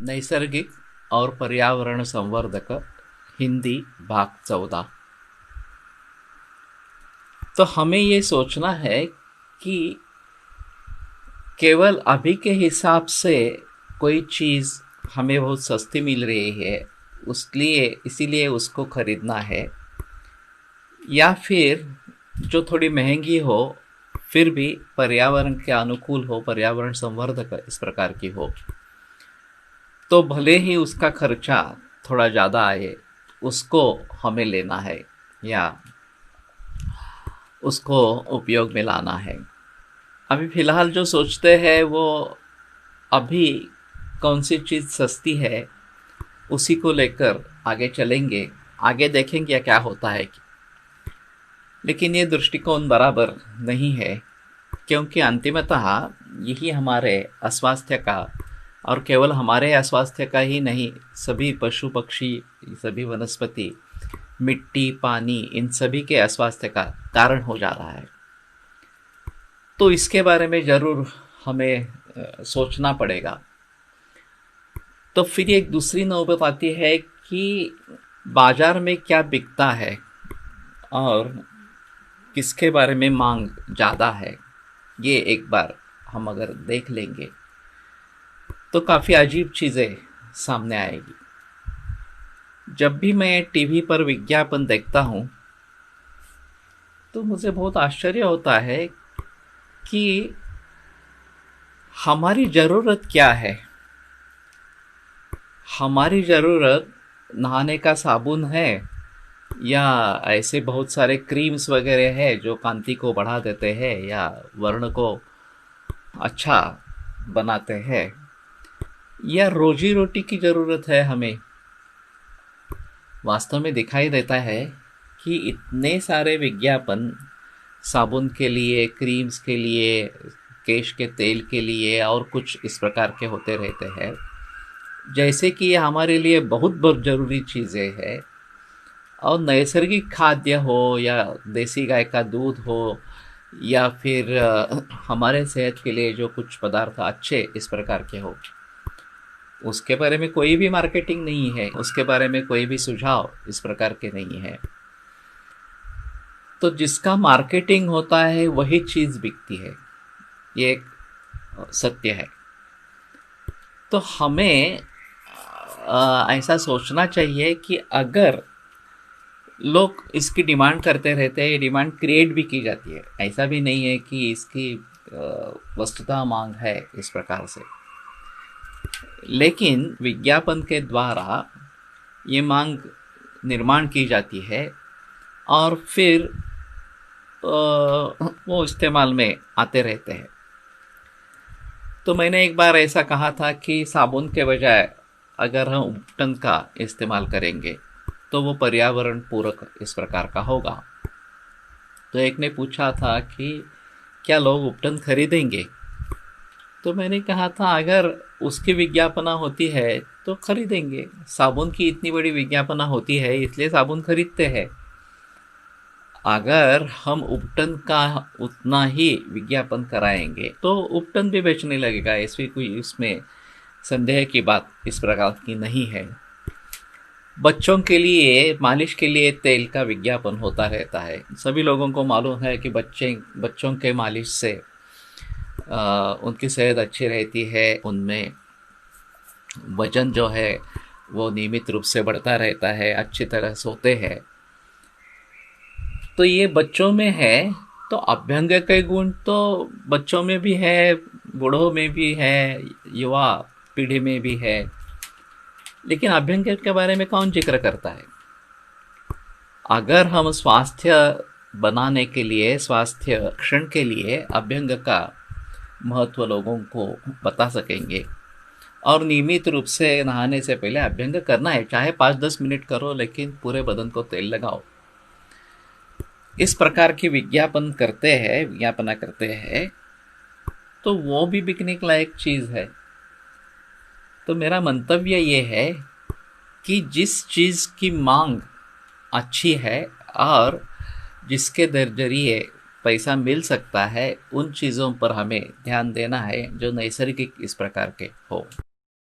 नैसर्गिक और पर्यावरण संवर्धक हिंदी भाग 14। तो हमें ये सोचना है कि केवल अभी के हिसाब से कोई चीज़ हमें बहुत सस्ती मिल रही है इसीलिए उसको खरीदना है, या फिर जो थोड़ी महंगी हो फिर भी पर्यावरण के अनुकूल हो, पर्यावरण संवर्धक इस प्रकार की हो, तो भले ही उसका खर्चा थोड़ा ज़्यादा आए उसको हमें लेना है या उसको उपयोग में लाना है। अभी फ़िलहाल जो सोचते हैं वो अभी कौन सी चीज़ सस्ती है उसी को लेकर आगे चलेंगे, आगे देखेंगे क्या होता है। लेकिन ये दृष्टिकोण बराबर नहीं है, क्योंकि अंतिमतः यही हमारे अस्वास्थ्य का, और केवल हमारे अस्वास्थ्य का ही नहीं, सभी पशु पक्षी, सभी वनस्पति, मिट्टी, पानी, इन सभी के अस्वास्थ्य का कारण हो जा रहा है। तो इसके बारे में ज़रूर हमें सोचना पड़ेगा। तो फिर एक दूसरी नौबत आती है कि बाजार में क्या बिकता है और किसके बारे में मांग ज़्यादा है। ये एक बार हम अगर देख लेंगे तो काफ़ी अजीब चीज़ें सामने आएगी। जब भी मैं टीवी पर विज्ञापन देखता हूँ तो मुझे बहुत आश्चर्य होता है कि हमारी ज़रूरत क्या है। हमारी ज़रूरत नहाने का साबुन है, या ऐसे बहुत सारे क्रीम्स वगैरह है जो कांति को बढ़ा देते हैं या वर्ण को अच्छा बनाते हैं, या रोजी रोटी की ज़रूरत है हमें। वास्तव में दिखाई देता है कि इतने सारे विज्ञापन साबुन के लिए, क्रीम्स के लिए, केश के तेल के लिए और कुछ इस प्रकार के होते रहते हैं, जैसे कि ये हमारे लिए बहुत बहुत ज़रूरी चीज़ें हैं। और नैसर्गिक खाद्य हो या देसी गाय का दूध हो या फिर हमारे सेहत के लिए जो कुछ पदार्थ अच्छे इस प्रकार के हो, उसके बारे में कोई भी मार्केटिंग नहीं है, उसके बारे में कोई भी सुझाव इस प्रकार के नहीं है। तो जिसका मार्केटिंग होता है वही चीज़ बिकती है, ये एक सत्य है। तो हमें ऐसा सोचना चाहिए कि अगर लोग इसकी डिमांड करते रहते हैं, डिमांड क्रिएट भी की जाती है, ऐसा भी नहीं है कि इसकी वस्तुतः मांग है इस प्रकार से, लेकिन विज्ञापन के द्वारा ये मांग निर्माण की जाती है और फिर वो इस्तेमाल में आते रहते हैं। तो मैंने एक बार ऐसा कहा था कि साबुन के बजाय अगर हम उपटन का इस्तेमाल करेंगे तो वो पर्यावरण पूरक इस प्रकार का होगा। तो एक ने पूछा था कि क्या लोग उपटन खरीदेंगे, तो मैंने कहा था अगर उसकी विज्ञापना होती है तो खरीदेंगे। साबुन की इतनी बड़ी विज्ञापना होती है इसलिए साबुन खरीदते हैं। अगर हम उपटन का उतना ही विज्ञापन कराएंगे तो उपटन भी बेचने लगेगा, ऐसी कोई इसमें संदेह की बात इस प्रकार की नहीं है। बच्चों के लिए मालिश के लिए तेल का विज्ञापन होता रहता है। सभी लोगों को मालूम है कि बच्चों के मालिश से उनकी सेहत अच्छी रहती है, उनमें वजन जो है वो नियमित रूप से बढ़ता रहता है, अच्छी तरह सोते हैं। तो ये बच्चों में है, तो अभ्यंग के गुण तो बच्चों में भी है, बूढ़ों में भी है, युवा पीढ़ी में भी है, लेकिन अभ्यंग के बारे में कौन जिक्र करता है। अगर हम स्वास्थ्य बनाने के लिए, स्वास्थ्य रक्षण के लिए अभ्यंग का महत्व लोगों को बता सकेंगे और नियमित रूप से नहाने से पहले अभ्यंग करना है, चाहे 5-10 मिनट करो लेकिन पूरे बदन को तेल लगाओ, इस प्रकार की विज्ञापना करते हैं, तो वो भी बिकने के लायक चीज़ है। तो मेरा मंतव्य ये है कि जिस चीज़ की मांग अच्छी है और जिसके जरिए पैसा मिल सकता है, उन चीज़ों पर हमें ध्यान देना है जो नैसर्गिक इस प्रकार के हो।